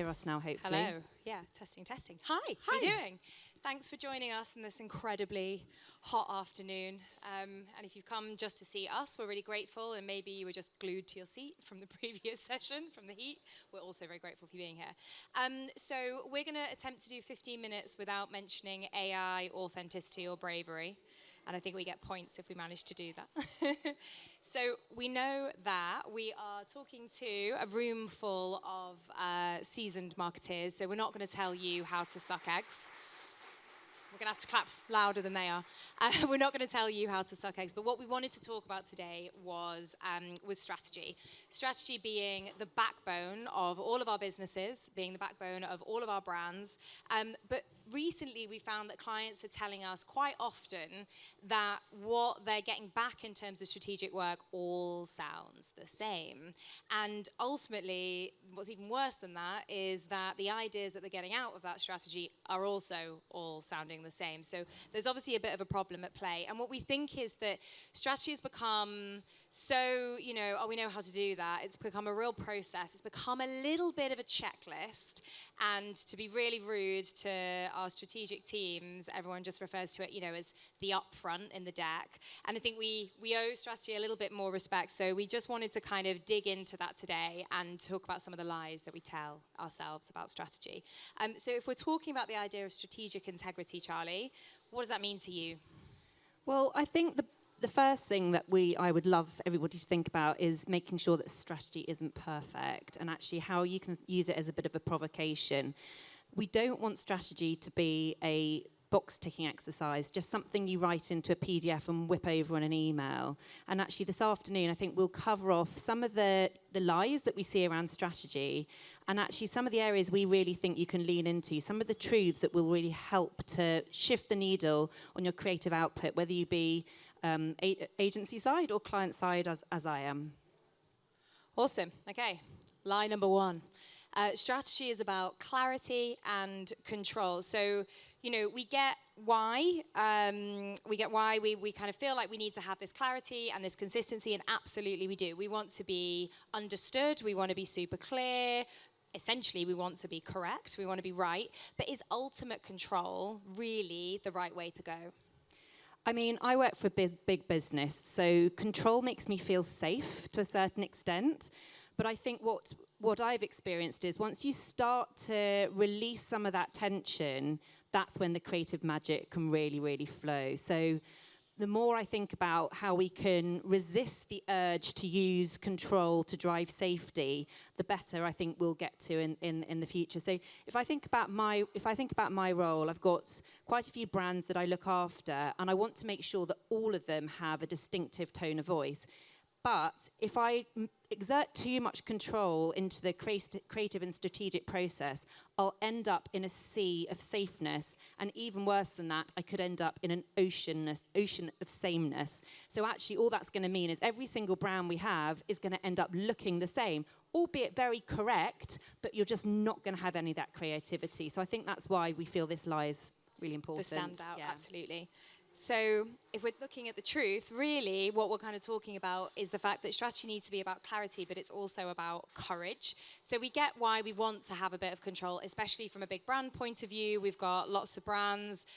hear us now, hopefully. Hello. Yeah, testing, testing. Hi, how are you doing? Thanks for joining us in this incredibly hot afternoon. And if you've come just to see us, we're really grateful, and maybe you were just glued to your seat from the previous session, from the heat. We're also very grateful for you being here. So we're going to attempt to do 15 minutes without mentioning AI, authenticity, or bravery. And I think we get points if we manage to do that. So we know that we are talking to a room full of seasoned marketeers, so we're not going to tell you how to suck eggs. We're going to have to clap louder than they are. We're not going to tell you how to suck eggs, but what we wanted to talk about today was strategy. Strategy being the backbone of all of our businesses, being the backbone of all of our brands. But recently we found that clients are telling us quite often that what they're getting back in terms of strategic work all sounds the same. And ultimately, what's even worse than that is that the ideas that they're getting out of that strategy are also all sounding the same. So there's obviously a bit of a problem at play. And what we think is that strategy has become so, we know how to do that. It's become a real process. It's become a little bit of a checklist. And to be really rude to our strategic teams, everyone just refers to it, as the upfront in the deck. And I think we owe strategy a little bit more respect. So we just wanted to kind of dig into that today and talk about some of the lies that we tell ourselves about strategy. So if we're talking about the idea of strategic integrity, Charlie, what does that mean to you? Well, I think the first thing that I would love everybody to think about is making sure that strategy isn't perfect, and actually how you can use it as a bit of a provocation. We don't want strategy to be a box-ticking exercise, just something you write into a PDF and whip over on an email. And actually this afternoon, I think we'll cover off some of the lies that we see around strategy, and actually some of the areas we really think you can lean into, some of the truths that will really help to shift the needle on your creative output, whether you be agency side or client side, as I am. Awesome. Okay. Lie number one. Strategy is about clarity and control. So, we get why. We kind of feel like we need to have this clarity and this consistency, and absolutely we do. We want to be understood. We want to be super clear. Essentially, we want to be correct. We want to be right. But is ultimate control really the right way to go? I mean, I work for a big business, so control makes me feel safe to a certain extent. But I think what I've experienced is once you start to release some of that tension, that's when the creative magic can really, really flow. So the more I think about how we can resist the urge to use control to drive safety, the better I think we'll get to in the future. So if I think about my role, I've got quite a few brands that I look after, and I want to make sure that all of them have a distinctive tone of voice. But if I exert too much control into the creative and strategic process, I'll end up in a sea of safeness. And even worse than that, I could end up in an ocean of sameness. So actually, all that's going to mean is every single brand we have is going to end up looking the same, albeit very correct, but you're just not going to have any of that creativity. So I think that's why we feel this lie is really important. The standout, absolutely. So if we're looking at the truth, really what we're kind of talking about is the fact that strategy needs to be about clarity, but it's also about courage. So we get why we want to have a bit of control, especially from a big brand point of view. We've got lots of brands.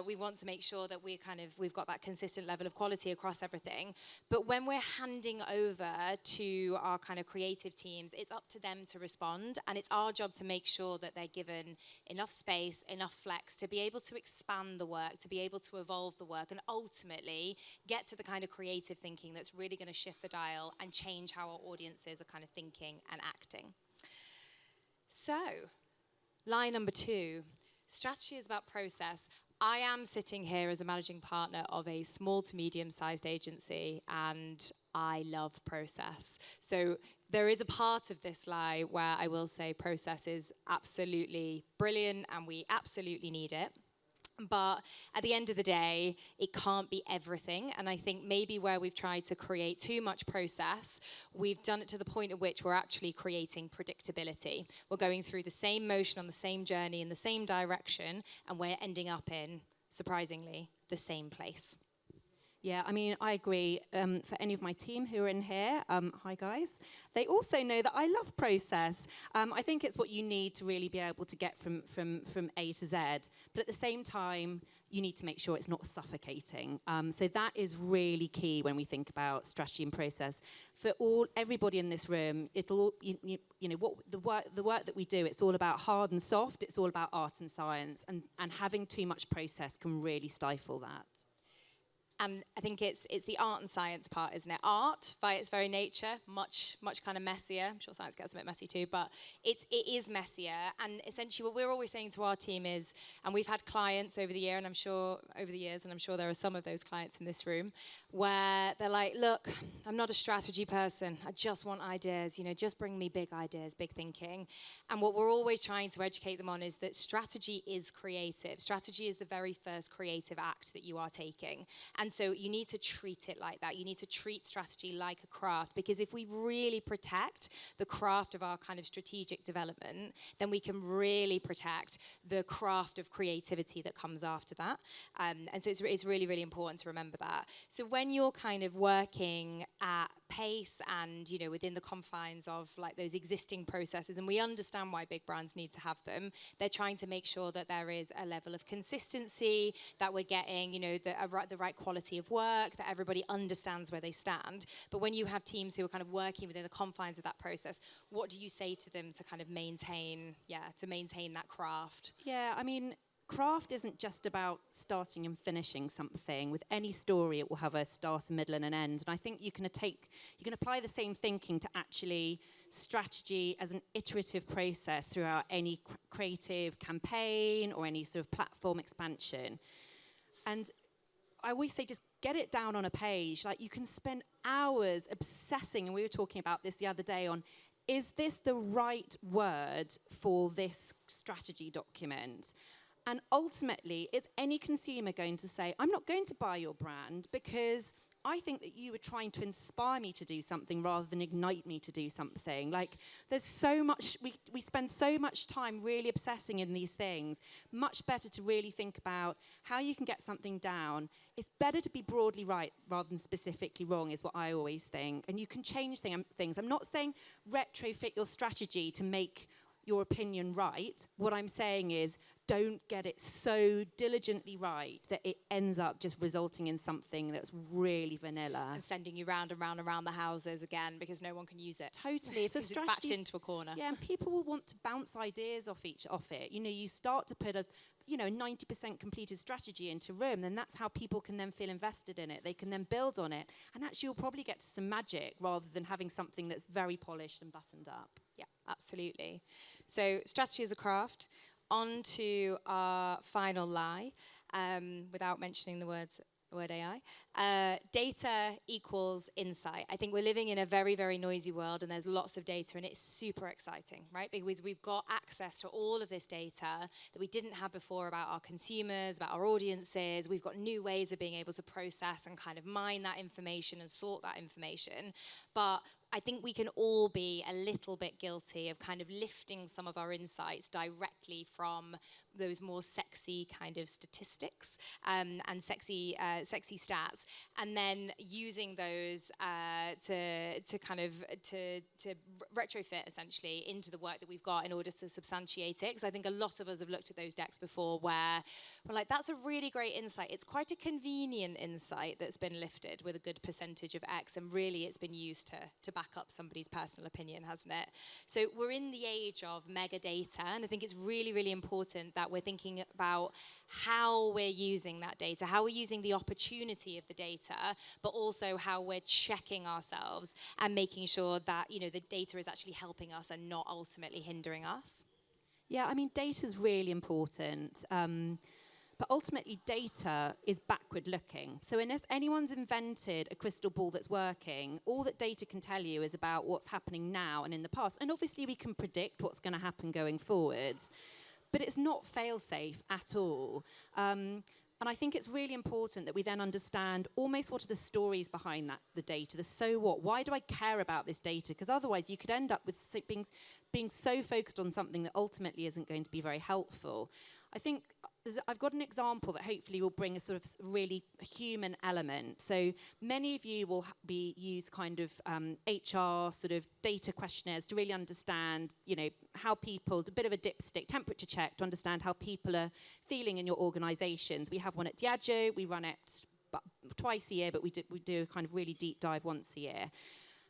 We want to make sure that we've got that consistent level of quality across everything. But when we're handing over to our kind of creative teams, it's up to them to respond. And it's our job to make sure that they're given enough space, enough flex to be able to expand the work, to be able to evolve the work, and ultimately get to the kind of creative thinking that's really going to shift the dial and change how our audiences are kind of thinking and acting. So, lie number two, strategy is about process. I am sitting here as a managing partner of a small to medium-sized agency, and I love process. So there is a part of this lie where I will say process is absolutely brilliant and we absolutely need it. But at the end of the day, it can't be everything. And I think maybe where we've tried to create too much process, we've done it to the point at which we're actually creating predictability. We're going through the same motion on the same journey in the same direction, and we're ending up in, surprisingly, the same place. Yeah, I mean, I agree. For any of my team who are in here, hi guys, they also know that I love process. I think it's what you need to really be able to get from A to Z. But at the same time, you need to make sure it's not suffocating. So that is really key when we think about strategy and process. For everybody in this room, it'll you know what the work that we do. It's all about hard and soft. It's all about art and science, and having too much process can really stifle that. And I think it's the art and science part, isn't it? Art, by its very nature, much kind of messier. I'm sure science gets a bit messy too, but it is messier. And essentially, what we're always saying to our team is, and we've had clients over the years, and I'm sure there are some of those clients in this room, where they're like, look, I'm not a strategy person. I just want ideas. Just bring me big ideas, big thinking. And what we're always trying to educate them on is that strategy is creative. Strategy is the very first creative act that you are taking. And so you need to treat it like that. You need to treat strategy like a craft, because if we really protect the craft of our kind of strategic development, then we can really protect the craft of creativity that comes after that. And so it's really, really important to remember that. So when you're kind of working at pace and, within the confines of like those existing processes, and we understand why big brands need to have them, they're trying to make sure that there is a level of consistency, that we're getting, the right quality of work, that everybody understands where they stand. But when you have teams who are kind of working within the confines of that process, what do you say to them to kind of maintain that craft? Yeah, I mean, craft isn't just about starting and finishing something. With any story, it will have a start, a middle, and an end. And I think you can apply the same thinking to actually strategy as an iterative process throughout any creative campaign or any sort of platform expansion. And I always say, just get it down on a page. Like, you can spend hours obsessing, and we were talking about this the other day, on, is this the right word for this strategy document? And ultimately, is any consumer going to say, I'm not going to buy your brand because I think that you were trying to inspire me to do something rather than ignite me to do something? Like, there's so much, we spend so much time really obsessing in these things. Much better to really think about how you can get something down. It's better to be broadly right rather than specifically wrong, is what I always think. And you can change things. I'm not saying retrofit your strategy to make your opinion right. What I'm saying is, don't get it so diligently right that it ends up just resulting in something that's really vanilla. And sending you round and round and round the houses again because no one can use it. Totally. If the strategy's backed into a corner. Yeah, and people will want to bounce ideas off it. You start to put a 90% completed strategy into room, then that's how people can then feel invested in it. They can then build on it. And actually, you'll probably get to some magic rather than having something that's very polished and buttoned up. Yeah, absolutely. So strategy is a craft. On to our final lie, without mentioning the word AI. Data equals insight. I think we're living in a very, very noisy world, and there's lots of data, and it's super exciting, right? Because we've got access to all of this data that we didn't have before about our consumers, about our audiences. We've got new ways of being able to process and kind of mine that information and sort that information. But I think we can all be a little bit guilty of kind of lifting some of our insights directly from those more sexy kind of statistics and sexy stats, and then using those to retrofit essentially into the work that we've got in order to substantiate it. Because I think a lot of us have looked at those decks before where we're like, that's a really great insight. It's quite a convenient insight that's been lifted with a good percentage of X, and really it's been used to back up somebody's personal opinion, hasn't it? So we're in the age of mega data, and I think it's really, really important that we're thinking about how we're using that data, how we're using the opportunity of the data, but also how we're checking ourselves and making sure that, the data is actually helping us and not ultimately hindering us. Yeah, I mean, data's really important. But ultimately, data is backward-looking. So unless anyone's invented a crystal ball that's working, all that data can tell you is about what's happening now and in the past. And obviously, we can predict what's going to happen going forwards. But it's not fail-safe at all. And I think it's really important that we then understand almost what are the stories behind the data, the so what. Why do I care about this data? Because otherwise, you could end up with being so focused on something that ultimately isn't going to be very helpful. I think I've got an example that hopefully will bring a sort of really human element. So many of you will use kind of HR sort of data questionnaires to really understand, how people, a bit of a dipstick temperature check to understand how people are feeling in your organisations. We have one at Diageo. We run it twice a year, but we do a kind of really deep dive once a year.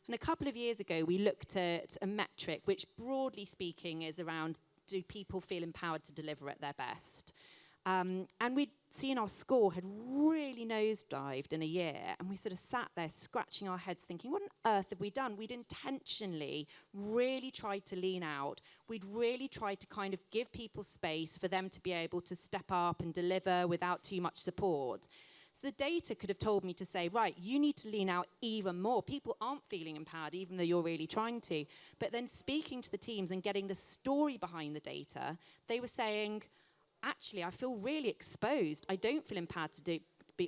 And a couple of years ago, we looked at a metric which, broadly speaking, is around, do people feel empowered to deliver at their best? And we'd seen our score had really nosedived in a year, and we sort of sat there scratching our heads thinking, what on earth have we done? We'd intentionally really tried to lean out. We'd really tried to kind of give people space for them to be able to step up and deliver without too much support. So the data could have told me to say, right, you need to lean out even more. People aren't feeling empowered, even though you're really trying to. But then speaking to the teams and getting the story behind the data, they were saying, actually, I feel really exposed. I don't feel empowered to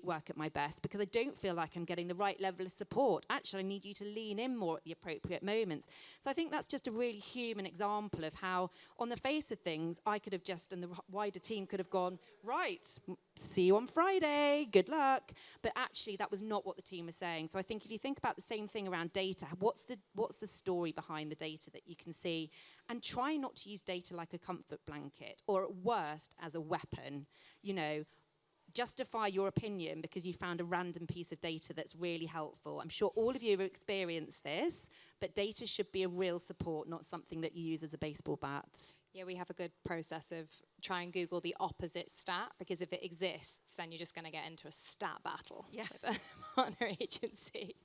work at my best because I don't feel like I'm getting the right level of support. Actually, I need you to lean in more at the appropriate moments. So I think that's just a really human example of how, on the face of things, I could have just, and the wider team could have gone, right, see you on Friday, good luck. But actually, that was not what the team was saying. So I think if you think about the same thing around data, what's the story behind the data that you can see? And try not to use data like a comfort blanket, or at worst, as a weapon. Justify your opinion because you found a random piece of data that's really helpful. I'm sure all of you have experienced this, but data should be a real support, not something that you use as a baseball bat. Yeah, we have a good process of try and Google the opposite stat, because if it exists, then you're just going to get into a stat battle with a partner agency.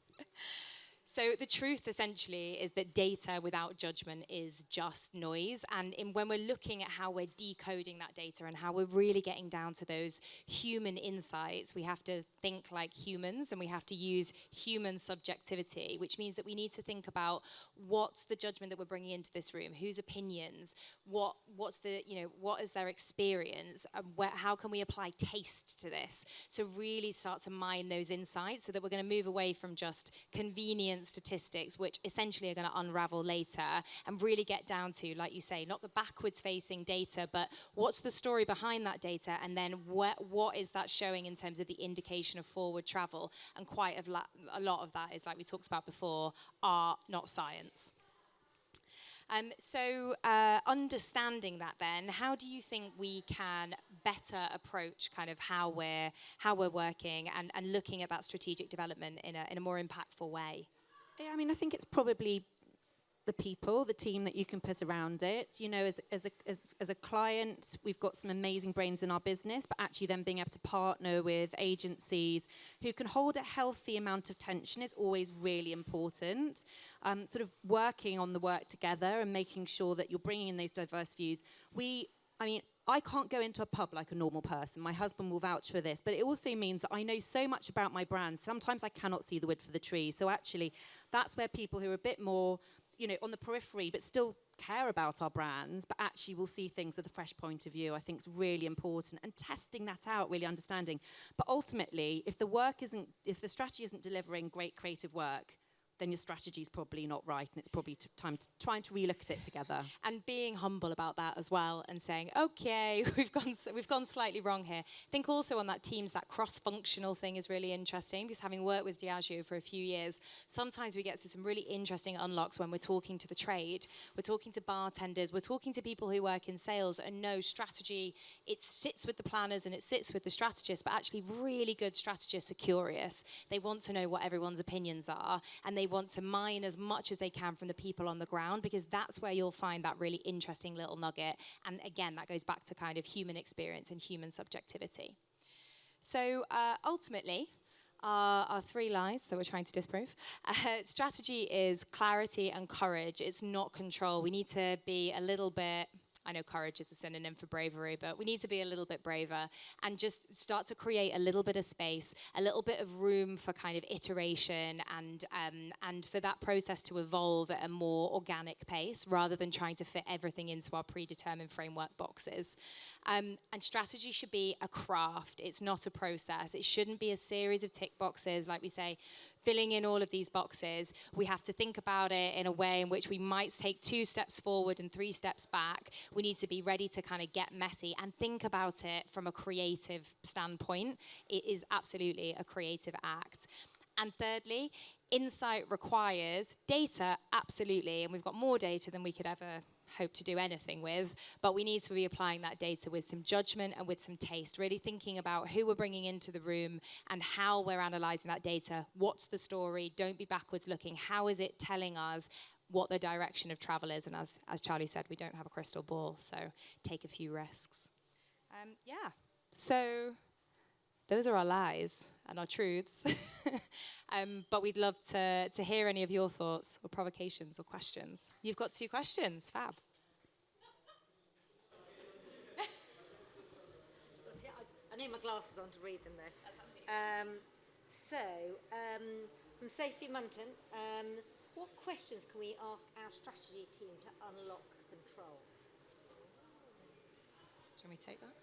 So the truth essentially is that data without judgment is just noise. And when we're looking at how we're decoding that data and how we're really getting down to those human insights, we have to think like humans, and we have to use human subjectivity, which means that we need to think about what's the judgment that we're bringing into this room, whose opinions, what is their experience, how can we apply taste to this? So really start to mine those insights so that we're going to move away from just convenience statistics, which essentially are going to unravel later, and really get down to, like you say, not the backwards facing data, but what's the story behind that data, and then what is that showing in terms of the indication of forward travel. And quite a lot of that is, like we talked about before, art, not science. Understanding that then, how do you think we can better approach kind of how we're working and looking at that strategic development in a more impactful way? Yeah, I mean, I think it's probably the people, the team that you can put around it. As a client, we've got some amazing brains in our business, but actually then being able to partner with agencies who can hold a healthy amount of tension is always really important. Sort of working on the work together and making sure that you're bringing in those diverse views. I can't go into a pub like a normal person. My husband will vouch for this, but it also means that I know so much about my brand. Sometimes I cannot see the wood for the trees. So actually, that's where people who are a bit more, on the periphery, but still care about our brands, but actually will see things with a fresh point of view, I think is really important. And testing that out, really understanding. But ultimately, if the strategy isn't delivering great creative work, then your strategy is probably not right, and it's probably time to trying to relook at it together. And being humble about that as well, and saying, okay, we've gone slightly wrong here. I think also on that cross-functional thing is really interesting, because having worked with Diageo for a few years, sometimes we get to some really interesting unlocks when we're talking to the trade, we're talking to bartenders, we're talking to people who work in sales and know strategy. It sits with the planners and it sits with the strategists, but actually really good strategists are curious. They want to know what everyone's opinions are, and they want to mine as much as they can from the people on the ground, because that's where you'll find that really interesting little nugget. And again, that goes back to kind of human experience and human subjectivity. So ultimately, our three lies that we're trying to disprove. Strategy is clarity and courage. It's not control. We need to be a little bit, I know courage is a synonym for bravery, but we need to be a little bit braver and just start to create a little bit of space, a little bit of room for kind of iteration and for that process to evolve at a more organic pace rather than trying to fit everything into our predetermined framework boxes. And strategy should be a craft. It's not a process. It shouldn't be a series of tick boxes, like we say, filling in all of these boxes. We have to think about it in a way in which we might take 2 steps forward and 3 steps back. we need to be ready to kind of get messy and think about it from a creative standpoint. It is absolutely a creative act. And thirdly, insight requires data, absolutely, and we've got more data than we could ever hope to do anything with, but we need to be applying that data with some judgment and with some taste, really thinking about who we're bringing into the room and how we're analysing that data. What's the story? Don't be backwards looking. How is it telling us what the direction of travel is? And as Charlie said, we don't have a crystal ball, so take a few risks. So those are our lies and our truths. But we'd love to hear any of your thoughts or provocations or questions. You've got 2 questions. Fab. I need my glasses on to read them, though. That's absolutely From Sophie Munton, what questions can we ask our strategy team to unlock control? Do you want me to take that?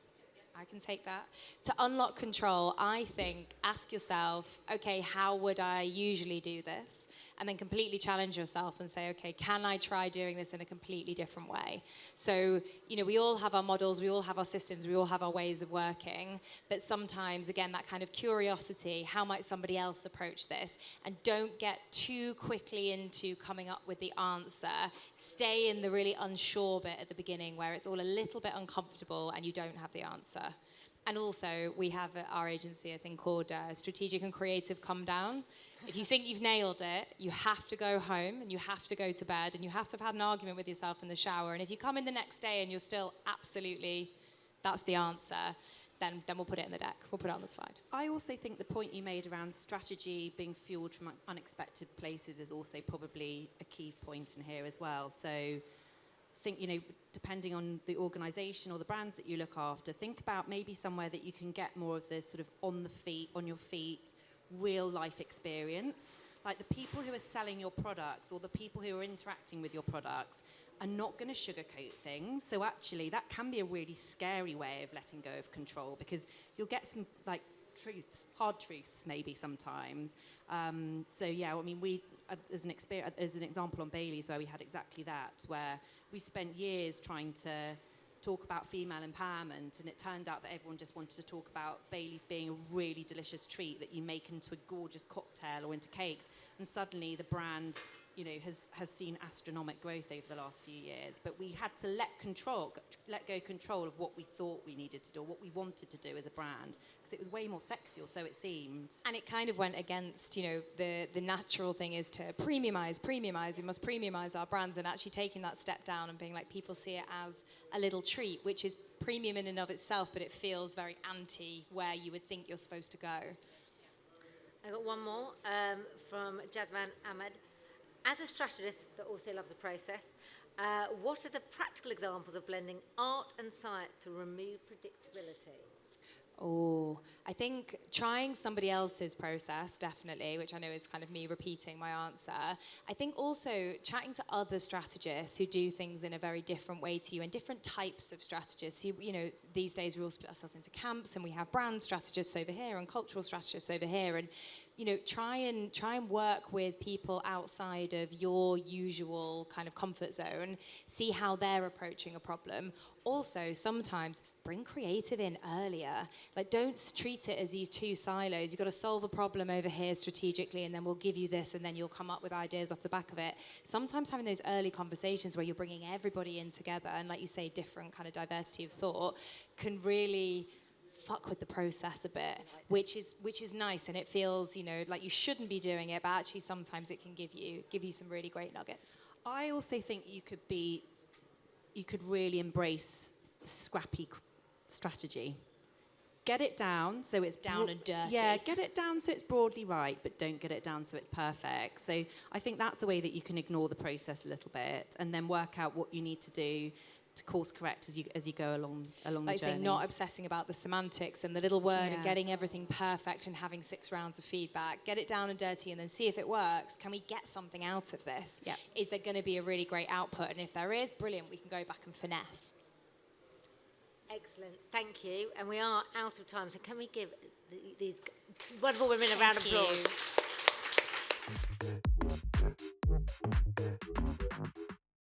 I can take that. To unlock control, I think, ask yourself, okay, how would I usually do this? And then completely challenge yourself and say, okay, can I try doing this in a completely different way? So, we all have our models, we all have our systems, we all have our ways of working. But sometimes, again, that kind of curiosity, how might somebody else approach this? And don't get too quickly into coming up with the answer. Stay in the really unsure bit at the beginning where it's all a little bit uncomfortable and you don't have the answer. And also, we have at our agency a thing called Strategic and Creative Come Down. If you think you've nailed it, you have to go home and you have to go to bed and you have to have had an argument with yourself in the shower. And if you come in the next day and you're still absolutely, that's the answer, then we'll put it in the deck. We'll put it on the slide. I also think the point you made around strategy being fueled from unexpected places is also probably a key point in here as well. So think, depending on the organisation or the brands that you look after, think about maybe somewhere that you can get more of this sort of on your feet, real life experience. Like the people who are selling your products or the people who are interacting with your products are not going to sugarcoat things. So actually that can be a really scary way of letting go of control, because you'll get some truths, hard truths maybe sometimes. We as an example on Bailey's where we had exactly that, where we spent years trying to talk about female empowerment, and it turned out that everyone just wanted to talk about Bailey's being a really delicious treat that you make into a gorgeous cocktail or into cakes, and suddenly the brand has seen astronomical growth over the last few years. But we had to let go control of what we thought we needed to do, or what we wanted to do as a brand, because it was way more sexy, or so it seemed. And it kind of went against, the natural thing is to premiumize. We must premiumize our brands, and actually taking that step down and being like, people see it as a little treat, which is premium in and of itself, but it feels very anti where you would think you're supposed to go. I got one more from Jasmine Ahmed. As a strategist that also loves the process, what are the practical examples of blending art and science to remove predictability? Oh, I think trying somebody else's process, definitely, which I know is kind of me repeating my answer. I think also chatting to other strategists who do things in a very different way to you, and different types of strategists. So, these days we all split ourselves into camps, and we have brand strategists over here and cultural strategists over here, and try and work with people outside of your usual kind of comfort zone, see how they're approaching a problem. Also, sometimes bring creative in earlier. Like, don't treat it as these two silos. You've got to solve a problem over here strategically, and then we'll give you this, and then you'll come up with ideas off the back of it. Sometimes having those early conversations where you're bringing everybody in together, and like you say, different kind of diversity of thought, can really fuck with the process a bit, which is nice, and it feels like you shouldn't be doing it, but actually sometimes it can give you some really great nuggets. I also think you could really embrace scrappy strategy. Get it down so it's down and dirty. Yeah, get it down so it's broadly right, but don't get it down so it's perfect. So I think that's the way that you can ignore the process a little bit, and then work out what you need to do to course correct as you go along like the journey. Say, not obsessing about the semantics and the little word and getting everything perfect and having 6 rounds of feedback. Get it down and dirty, and then see if it works. Can we get something out of this? Yep. Is there going to be a really great output? And if there is, brilliant, we can go back and finesse. Excellent, thank you. And we are out of time, so can we give these wonderful women a round of applause?